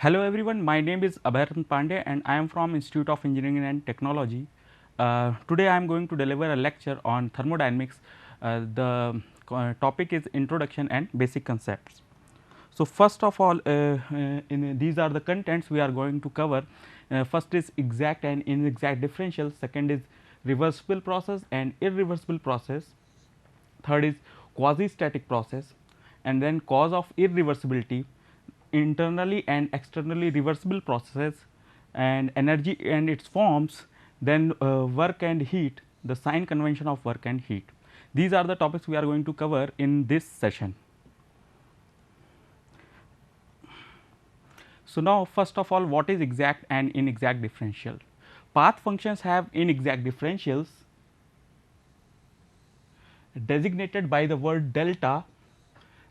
Hello everyone, my name is Abhayaran Pandey and I am from Institute of Engineering and Technology. Today I am going to deliver a lecture on thermodynamics. The topic is introduction and basic concepts. So, first of all, these are the contents we are going to cover. First is exact and inexact differential, second is reversible process and irreversible process, third is quasi static process, and then cause of irreversibility, internally and externally reversible processes, and energy and its forms, then work and heat, the sign convention of work and heat. These are the topics we are going to cover in this session. So, now first of all, what is exact and inexact differential? Path functions have inexact differentials designated by the word delta.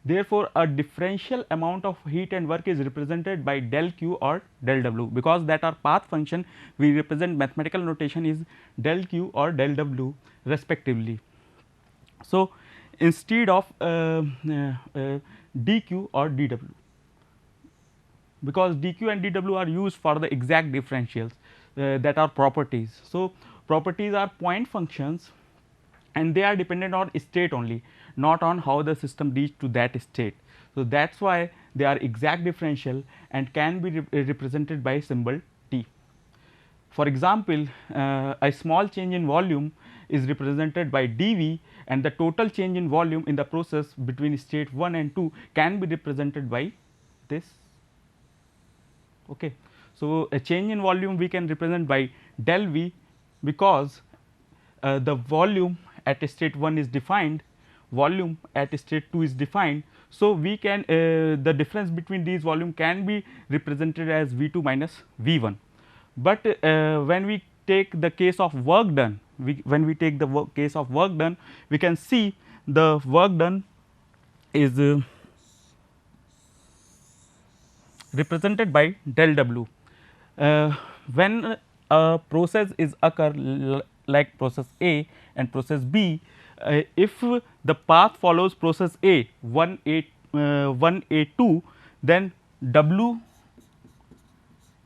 Therefore, a differential amount of heat and work is represented by del q or del w. Because that are path function, we represent mathematical notation is del q or del w respectively. So, instead of dq or dw, because dq and dw are used for the exact differentials that are properties. So, properties are point functions and they are dependent on state only, not on how the system reached to that state. So, that is why they are exact differential and can be represented by symbol T. For example, a small change in volume is represented by dV and the total change in volume in the process between state 1 and 2 can be represented by this. Okay. So, a change in volume we can represent by del V, because the volume at state 1 is defined, volume at state 2 is defined. So, we can the difference between these volume can be represented as V 2 minus V 1, but when we take the case of work done, when we take the case of work done, we can see the work done is represented by del W. When a process is occur like process A and process B, if the path follows process A 1 A 2, then W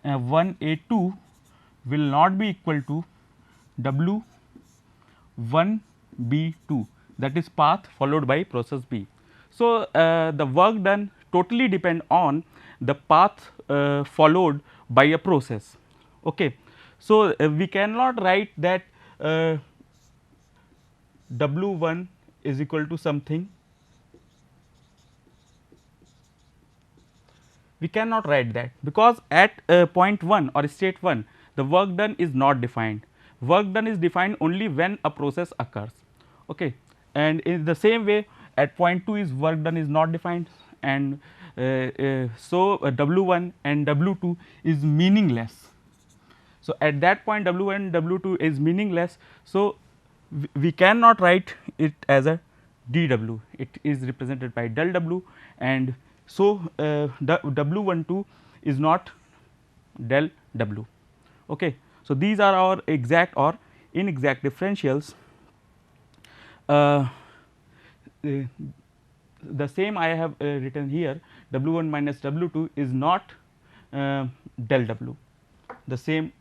1 A 2 will not be equal to W 1 B 2, that is path followed by process B. So, the work done totally depend on the path followed by a process. Okay. So, we cannot write that W 1 is equal to something, we cannot write that, because at point 1 or state 1 the work done is not defined. Work done is defined only when a process occurs. Okay. And in the same way at point 2 is work done is not defined, and so W 1 and W 2 is meaningless. So, at that point W 1 and W 2 is meaningless. So, we cannot write it as a dW, it is represented by del W, and so W 1 2 is not del W. Okay. So, these are our exact or inexact differentials. The same I have written here, W 1 minus W 2 is not del W, the same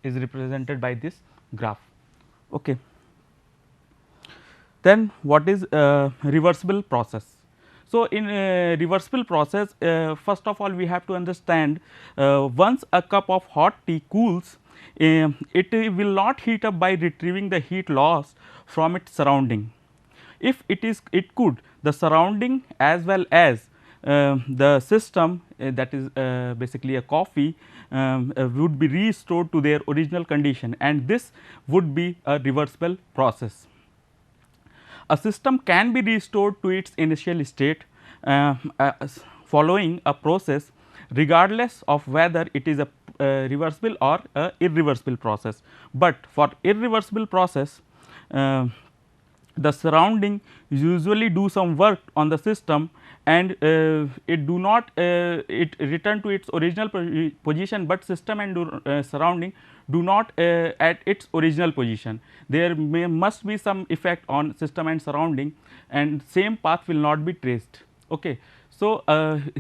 is represented by this graph. Okay. Then what is reversible process? So, in reversible process, first of all we have to understand, once a cup of hot tea cools, it will not heat up by retrieving the heat lost from its surrounding. If it could, the surrounding as well as the system, that is basically a coffee, would be restored to their original condition, and this would be a reversible process. A system can be restored to its initial state following a process, regardless of whether it is a reversible or a irreversible process. But for irreversible process, the surrounding usually do some work on the system, and it do not it return to its original position, but system and surrounding do not at its original position. There must be some effect on system and surrounding, and same path will not be traced. Okay. So,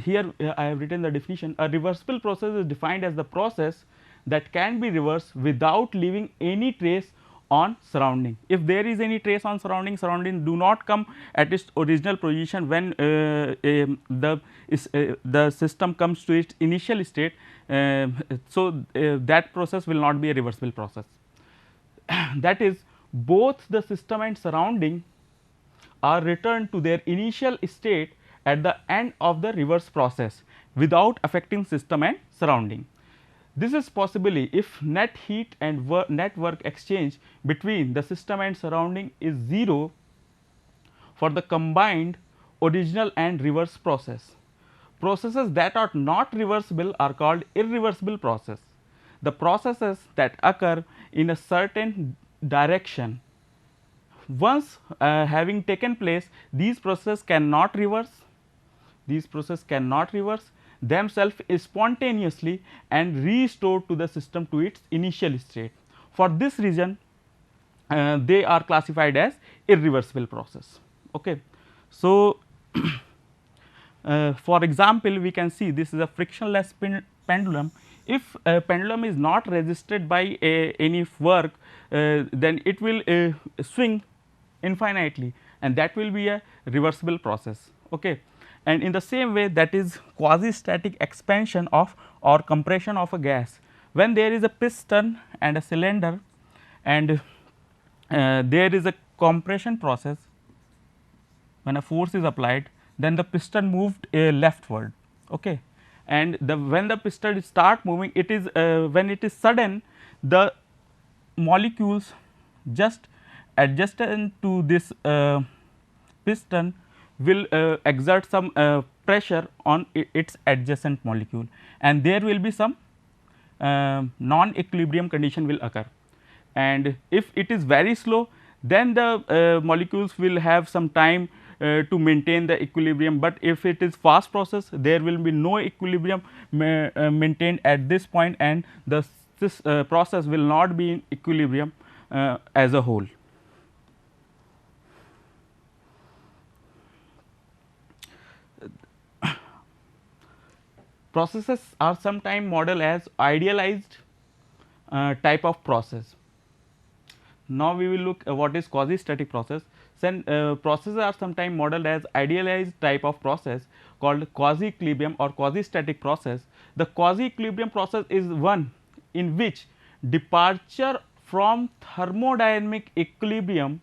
here I have written the definition. A reversible process is defined as the process that can be reversed without leaving any trace on surrounding. If there is any trace on surrounding do not come at its original position when the system comes to its initial state. That process will not be a reversible process. That is, both the system and surrounding are returned to their initial state at the end of the reverse process without affecting system and surrounding. This is possibly if net heat and net work exchange between the system and surrounding is 0 for the combined original and reverse process. Processes that are not reversible are called irreversible process. The processes that occur in a certain direction, once having taken place, these processes cannot reverse themselves spontaneously and restore to the system to its initial state. For this reason, they are classified as irreversible process. Okay. So, for example, we can see this is a frictionless pendulum. If a pendulum is not resisted by any work, then it will swing infinitely, and that will be a reversible process. Okay. And in the same way, that is quasi static expansion of or compression of a gas. When there is a piston and a cylinder and there is a compression process, when a force is applied, then the piston moved leftward. Okay. And when the piston start moving, it is when it is sudden, the molecules just adjacent to this piston will exert some pressure on its adjacent molecule, and there will be some non-equilibrium condition will occur. And if it is very slow, then the molecules will have some time to maintain the equilibrium, but if it is fast process, there will be no equilibrium maintained at this point, and this process will not be in equilibrium as a whole. Processes are sometimes modeled as idealized type of process. Now, we will look what is quasi static process. Then processes are sometimes modeled as idealized type of process called quasi equilibrium or quasi static process. The quasi equilibrium process is one in which departure from thermodynamic equilibrium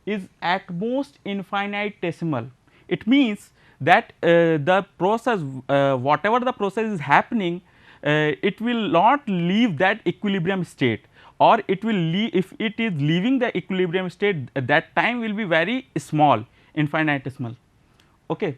is at most infinitesimal. It means that the process, whatever the process is happening, it will not leave that equilibrium state, or it will leave, if it is leaving the equilibrium state, that time will be very small, infinitesimal. Okay.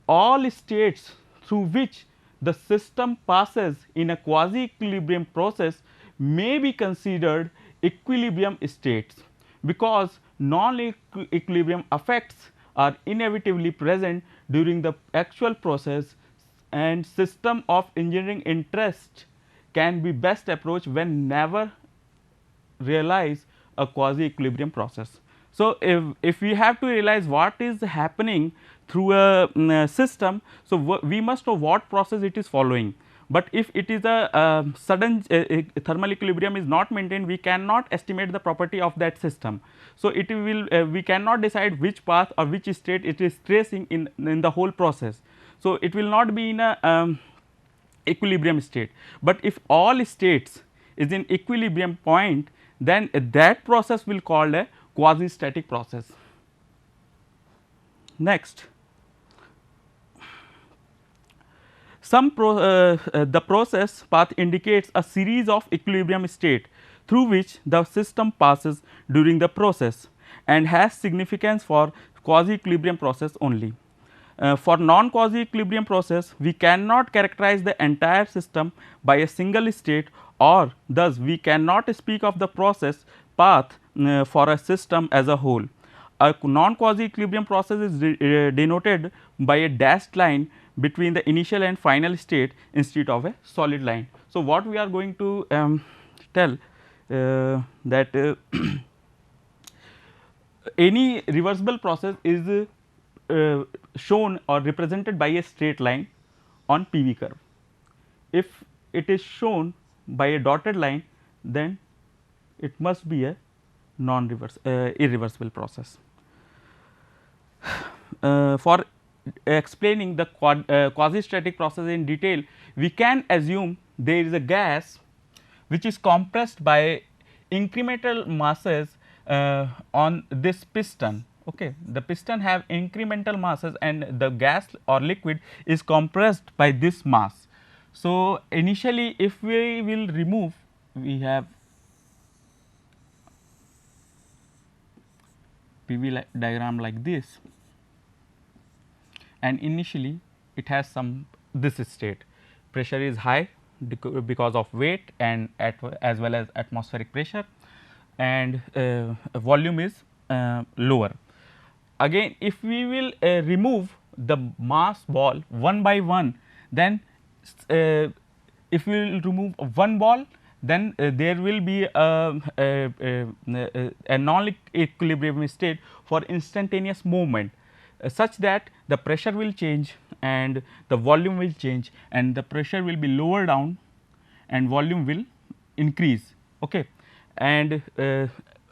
All states through which the system passes in a quasi equilibrium process may be considered equilibrium states, because non equilibrium effects are inevitably present during the actual process, and system of engineering interest can be best approached when never realize a quasi equilibrium process. So, if we have to realize what is happening through a system, so we must know what process it is following. But if it is a sudden thermal equilibrium is not maintained, we cannot estimate the property of that system. So, it will we cannot decide which path or which state it is tracing in the whole process. So, it will not be in a equilibrium state, but if all states is in equilibrium point, then that process will called a quasi static process. Next, the process path indicates a series of equilibrium state through which the system passes during the process, and has significance for quasi equilibrium process only. For non quasi equilibrium process, we cannot characterize the entire system by a single state, or thus we cannot speak of the process path for a system as a whole. A non quasi equilibrium process is denoted by a dashed line between the initial and final state instead of a solid line. So, what we are going to tell that any reversible process is shown or represented by a straight line on PV curve. If it is shown by a dotted line, then it must be a irreversible process. For explaining the quasi-static process in detail, we can assume there is a gas which is compressed by incremental masses on this piston. Okay. The piston have incremental masses and the gas or liquid is compressed by this mass. So, initially if we will remove, we have PV diagram like this, and initially it has some this state, pressure is high because of weight and as well as atmospheric pressure, and volume is lower. Again if we will remove the mass ball one by one, then if we will remove one ball, then there will be a non-equilibrium state for instantaneous movement, such that the pressure will change and the volume will change and the pressure will be lower down and volume will increase. Okay. And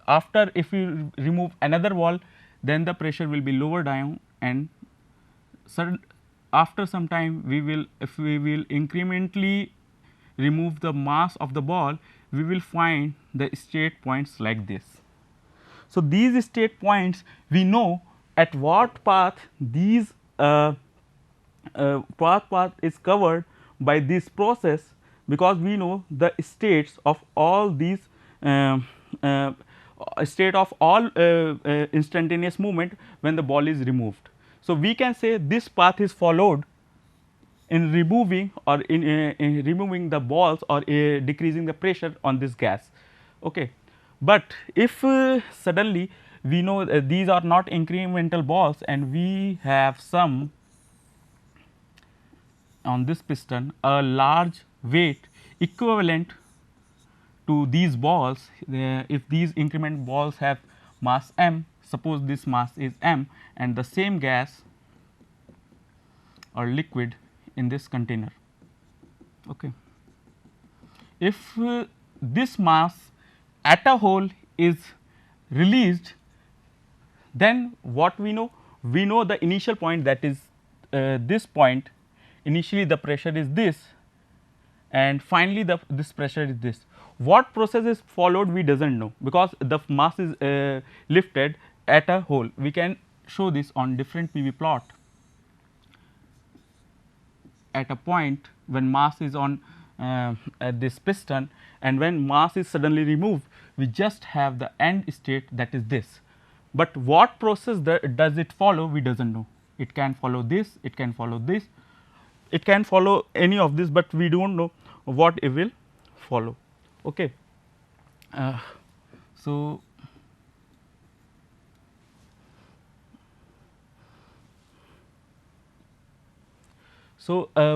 after if we remove another wall, then the pressure will be lower down, and after some time we will, if we will incrementally remove the mass of the ball, we will find the state points like this. So, these state points we know at what path these path is covered by this process, because we know the states of all these state of all instantaneous movement when the ball is removed. So, we can say this path is followed in removing or in removing the balls or decreasing the pressure on this gas. Okay. But if suddenly we know these are not incremental balls and we have some on this piston a large weight equivalent to these balls, if these increment balls have mass m, suppose this mass is m and the same gas or liquid in this container. Okay. If this mass at a hole is released, then what we know? We know the initial point, that is this point, initially the pressure is this and finally this pressure is this. What process is followed we does not know, because the mass is lifted at a hole. We can show this on different PV plot. At a point when mass is on at this piston, and when mass is suddenly removed, we just have the end state, that is this. But what process does it follow, we does not know. It can follow this, it can follow this, it can follow any of this, but we do not know what it will follow. Okay. So,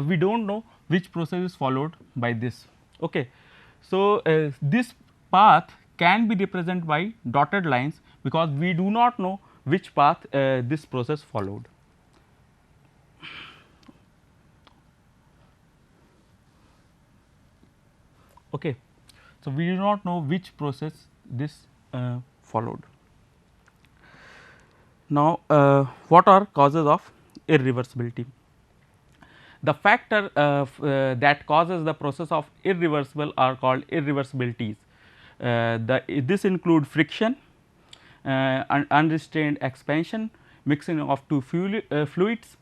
we do not know which process is followed by this. Okay. So, this path can be represented by dotted lines, because we do not know which path this process followed. Okay. So, we do not know which process this followed. Now, what are causes of irreversibility? The factor that causes the process of irreversible are called irreversibilities. This include friction, unrestrained expansion, mixing of two fluids,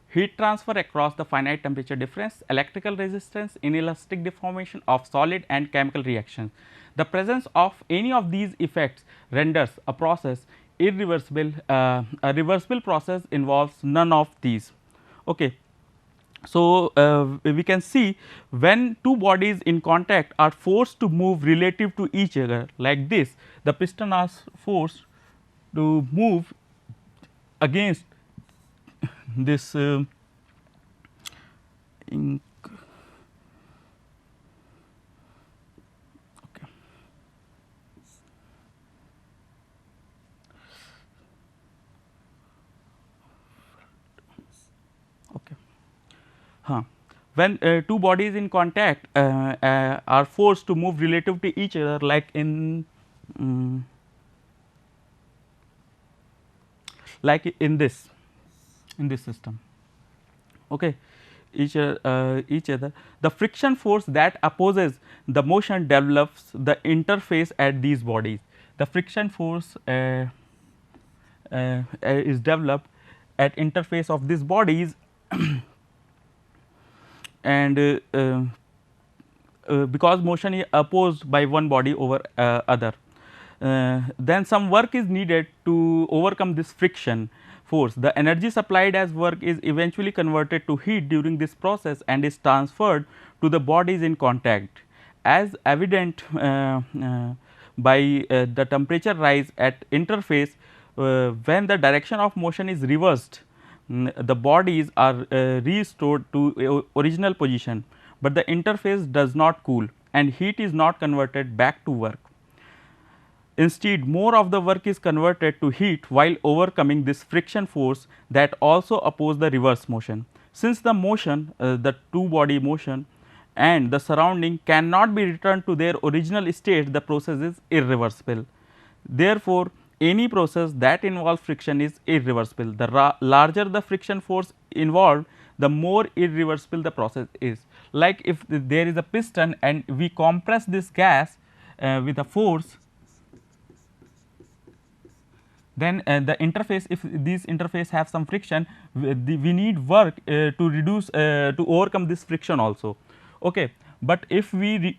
heat transfer across the finite temperature difference, electrical resistance, inelastic deformation of solid, and chemical reactions. The presence of any of these effects renders a process irreversible. A reversible process involves none of these. Okay. So, we can see when two bodies in contact are forced to move relative to each other like this, the piston are forced to move against this ink. Okay. Huh. When two bodies in contact are forced to move relative to each other, like mm, in this system, okay, each other, the friction force that opposes the motion develops the interface at these bodies. The friction force is developed at interface of these bodies, and because motion is opposed by one body over other, then some work is needed to overcome this friction force. The energy supplied as work is eventually converted to heat during this process and is transferred to the bodies in contact. As evident by the temperature rise at interface, when the direction of motion is reversed, the bodies are restored to original position, but the interface does not cool and heat is not converted back to work. Instead, more of the work is converted to heat while overcoming this friction force that also oppose the reverse motion. Since the motion, the two body motion and the surrounding cannot be returned to their original state, the process is irreversible. Therefore, any process that involves friction is irreversible. The larger the friction force involved, the more irreversible the process is. Like if there is a piston and we compress this gas with a force, then the interface, if these interface have some friction, we need work to reduce to overcome this friction also, okay. But if we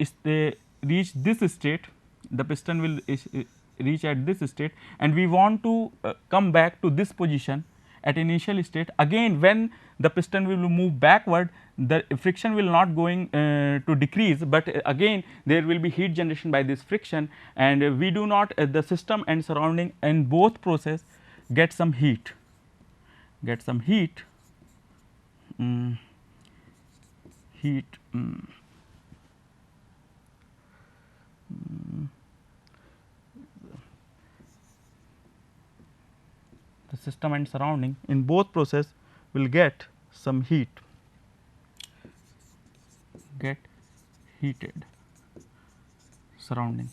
reach this state, the piston will reach at this state and we want to come back to this position at initial state, again when the piston will move backward, the friction will not going to decrease, but again there will be heat generation by this friction, and we do not the system and surrounding in both process get some heat, mm, heat the system and surrounding in both process will get some heat, get heated surrounding,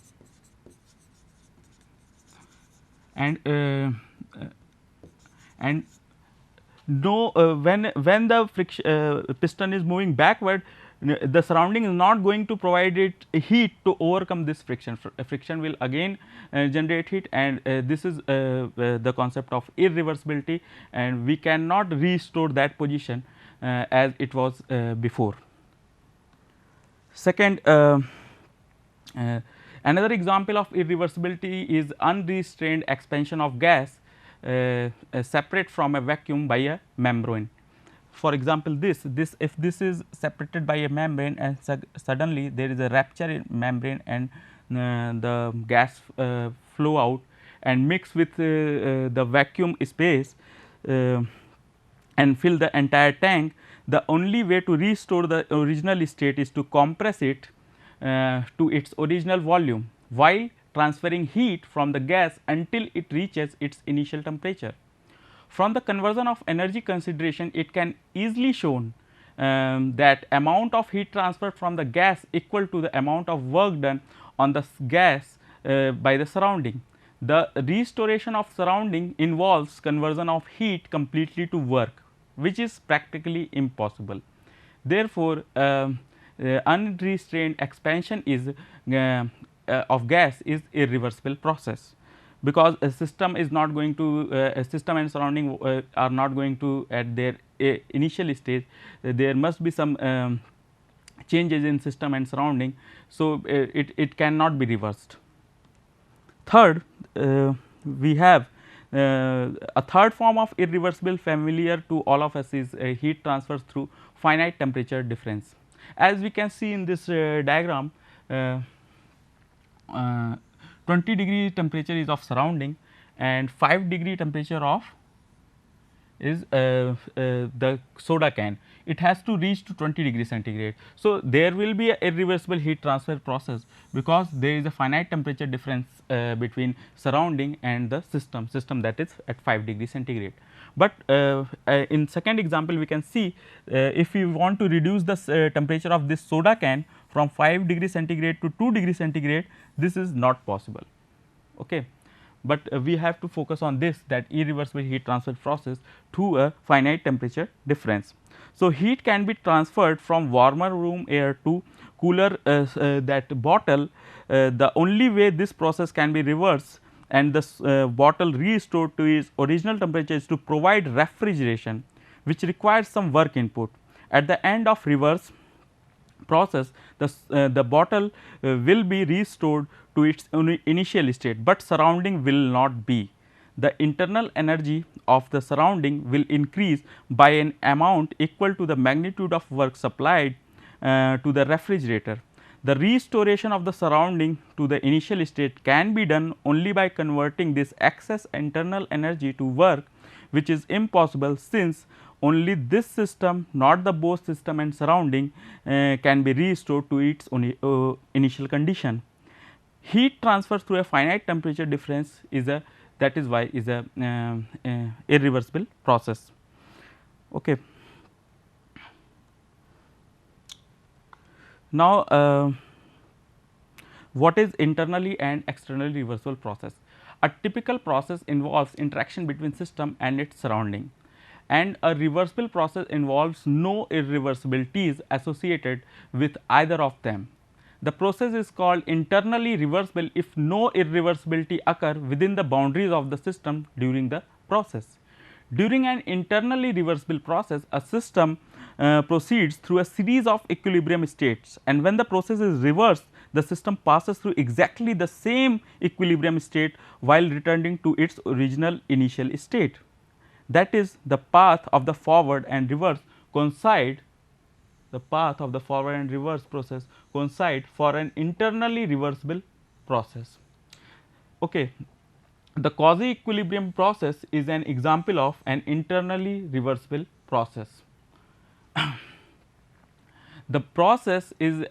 and and no when the piston is moving backward, the surrounding is not going to provide it heat to overcome this friction. Friction will again generate heat, and this is the concept of irreversibility, and we cannot restore that position as it was before. Second, uh, another example of irreversibility is unrestrained expansion of gas separate from a vacuum by a membrane. For example, this if this is separated by a membrane and suddenly there is a rupture in membrane and the gas flow out and mix with the vacuum space and fill the entire tank, the only way to restore the original state is to compress it to its original volume while transferring heat from the gas until it reaches its initial temperature. From the conversion of energy consideration, it can easily shown that amount of heat transferred from the gas equal to the amount of work done on the gas by the surrounding. The restoration of surrounding involves conversion of heat completely to work, which is practically impossible. Therefore, unrestrained expansion is of gas is irreversible process, because a system is not going to a system and surrounding are not going to at their initial stage, there must be some changes in system and surrounding. So, it cannot be reversed. Third, we have a third form of irreversible familiar to all of us is heat transfer through finite temperature difference. As we can see in this diagram, uh, 20 degree temperature is of surrounding and 5 degree temperature of is the soda can. It has to reach to 20 degree centigrade. So, there will be a irreversible heat transfer process, because there is a finite temperature difference between surrounding and the system that is at 5 degree centigrade. But in second example we can see, if you want to reduce the temperature of this soda can from 5 degree centigrade to 2 degree centigrade, this is not possible. Okay. But we have to focus on this, that irreversible heat transfer process through a finite temperature difference. So, heat can be transferred from warmer room air to cooler that bottle. The only way this process can be reversed and the bottle restored to its original temperature is to provide refrigeration, which requires some work input. At the end of reverse process, the bottle will be restored to its initial state, but surrounding will not be. The internal energy of the surrounding will increase by an amount equal to the magnitude of work supplied to the refrigerator. The restoration of the surrounding to the initial state can be done only by converting this excess internal energy to work, which is impossible, since only this system, not the both system and surrounding, can be restored to its initial condition. Heat transfer through a finite temperature difference is a, that is why is a irreversible process. Okay. Now, what is internally and externally reversible process? A typical process involves interaction between system and its surrounding, and a reversible process involves no irreversibilities associated with either of them. The process is called internally reversible if no irreversibility occur within the boundaries of the system during the process. During an internally reversible process, a system proceeds through a series of equilibrium states, and when the process is reversed, the system passes through exactly the same equilibrium state while returning to its original initial state. That is, the path of the forward and reverse coincide, the path of the forward and reverse process coincide for an internally reversible process. Okay. The quasi equilibrium process is an example of an internally reversible process. The process is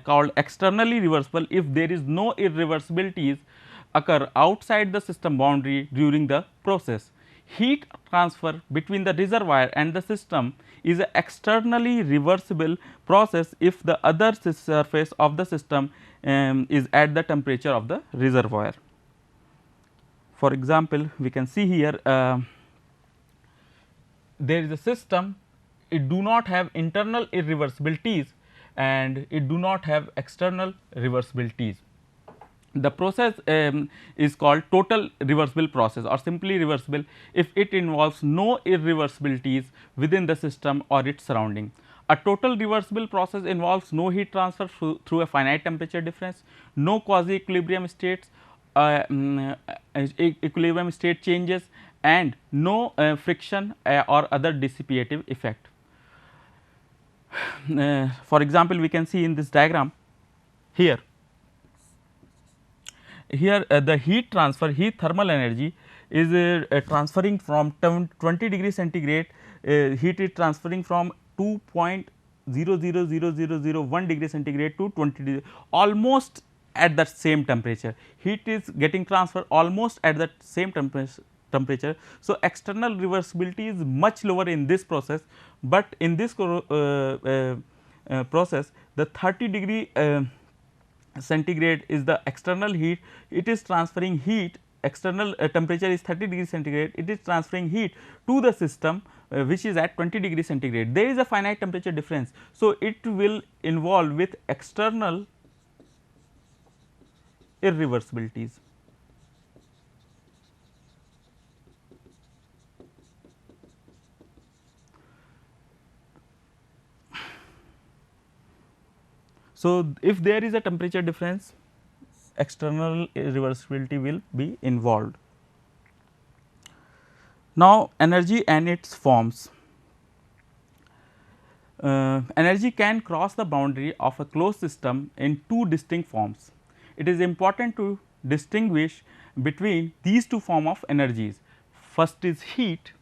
called externally reversible if there is no irreversibilities occur outside the system boundary during the process. Heat transfer between the reservoir and the system is an externally reversible process if the other surface of the system is at the temperature of the reservoir. For example, we can see here there is a system, it do not have internal irreversibilities and it do not have external reversibilities. The process is called total reversible process or simply reversible if it involves no irreversibilities within the system or its surrounding. A total reversible process involves no heat transfer through a finite temperature difference, no quasi equilibrium states, equilibrium state changes, and no friction or other dissipative effect. For example, we can see in this diagram here. Here the heat transfer, heat thermal energy is transferring from 20 degree centigrade, heat is transferring from 2.000001 degree centigrade to 20 degree, almost at that same temperature. Heat is getting transferred almost at that same temperature. So, external reversibility is much lower in this process, but in this process the 30 degree centigrade is the external heat, it is transferring heat, external temperature is 30 degree centigrade, it is transferring heat to the system which is at 20 degree centigrade. There is a finite temperature difference. So, it will involve with external irreversibilities. So, if there is a temperature difference, external irreversibility will be involved. Now, energy and its forms. Energy can cross the boundary of a closed system in two distinct forms. It is important to distinguish between these two forms of energies. First is heat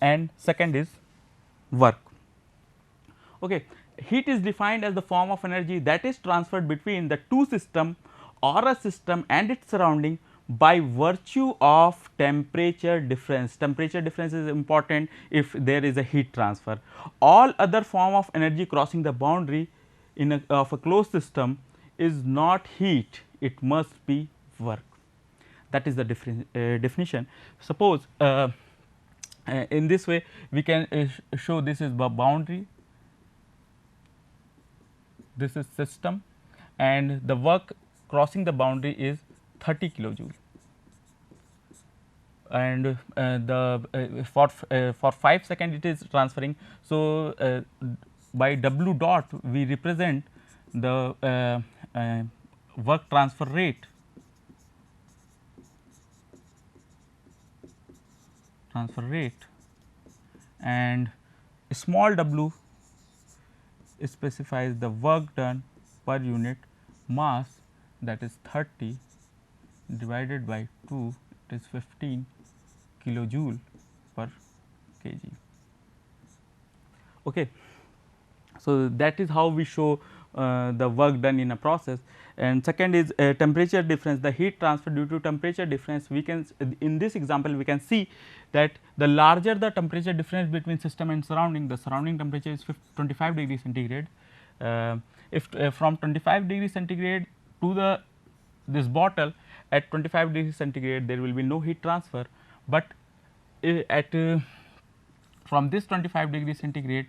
and second is work. Okay. Heat is defined as the form of energy that is transferred between the two system or a system and its surrounding by virtue of temperature difference. Temperature difference is important if there is a heat transfer. All other form of energy crossing the boundary in of a closed system is not heat, it must be work. That is the definition. Suppose in this way we can show this is the boundary, this is system, and the work crossing the boundary is 30 kilojoule, and for 5 seconds it is transferring. So, by W dot we represent the work transfer rate, and small w specifies the work done per unit mass, that is 30 divided by 2, it is 15 kilojoule per kg. Okay. So, that is how we show the work done in a process. And second is temperature difference, the heat transfer due to temperature difference. We can in this example we can see that the larger the temperature difference between system and surrounding, the surrounding temperature is 25 degree centigrade. If from 25 degree centigrade to the this bottle at 25 degree centigrade there will be no heat transfer, but at from this 25 degree centigrade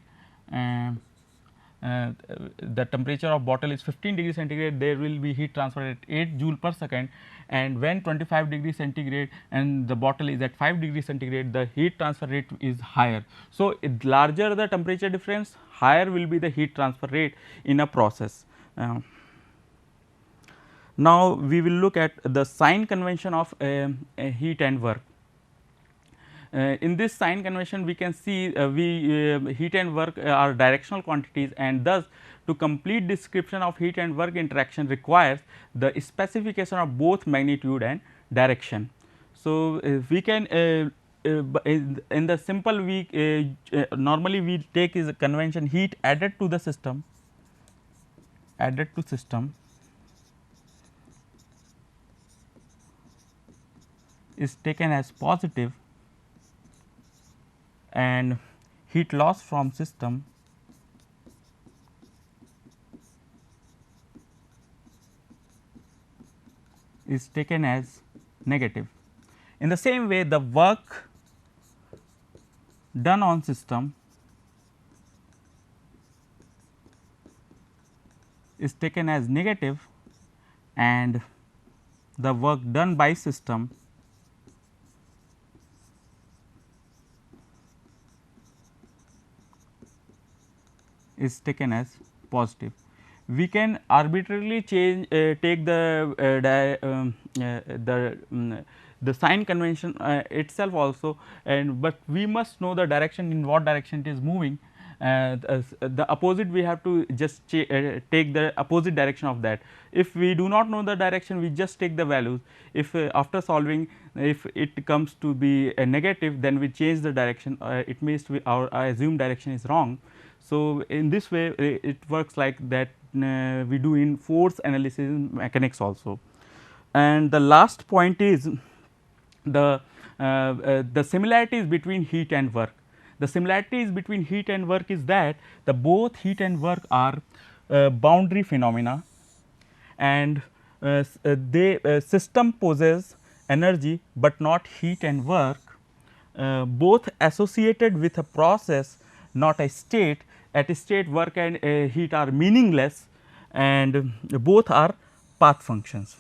the temperature of bottle is 15 degree centigrade, there will be heat transfer at 8 joule per second, and when 25 degree centigrade and the bottle is at 5 degree centigrade, the heat transfer rate is higher. So, larger the temperature difference, higher will be the heat transfer rate in a process. Now, we will look at the sign convention of heat and work. In this sign convention we can see heat and work are directional quantities, and thus to complete description of heat and work interaction requires the specification of both magnitude and direction. So, we can in the simple we normally we take is a convention heat added to the system, is taken as positive, and heat loss from system is taken as negative. In the same way, the work done on system is taken as negative, and the work done by system is taken as positive. We can arbitrarily change take the sign convention itself also, and but we must know the direction, in what direction it is moving. The opposite we have to just take the opposite direction of that. If we do not know the direction, we just take the values. If after solving, if it comes to be a negative, then we change the direction. It means our assumed direction is wrong. So, in this way it works like that we do in force analysis in mechanics also. And the last point is the similarities between heat and work. The similarities between heat and work is that the both heat and work are boundary phenomena, and system possess energy, but not heat and work. Both associated with a process, not a state. At a state, work and heat are meaningless, and both are path functions,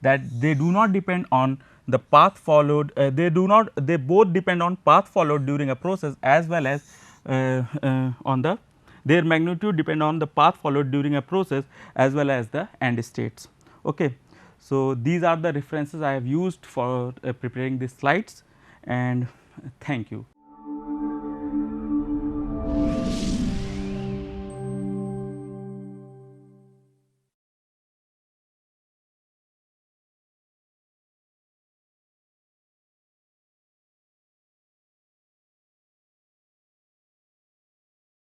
that they do not depend on the path followed, they both depend on path followed during a process, as well as on their magnitude depend on the path followed during a process, as well as the end states. Okay. So, these are the references I have used for preparing these slides, and thank you.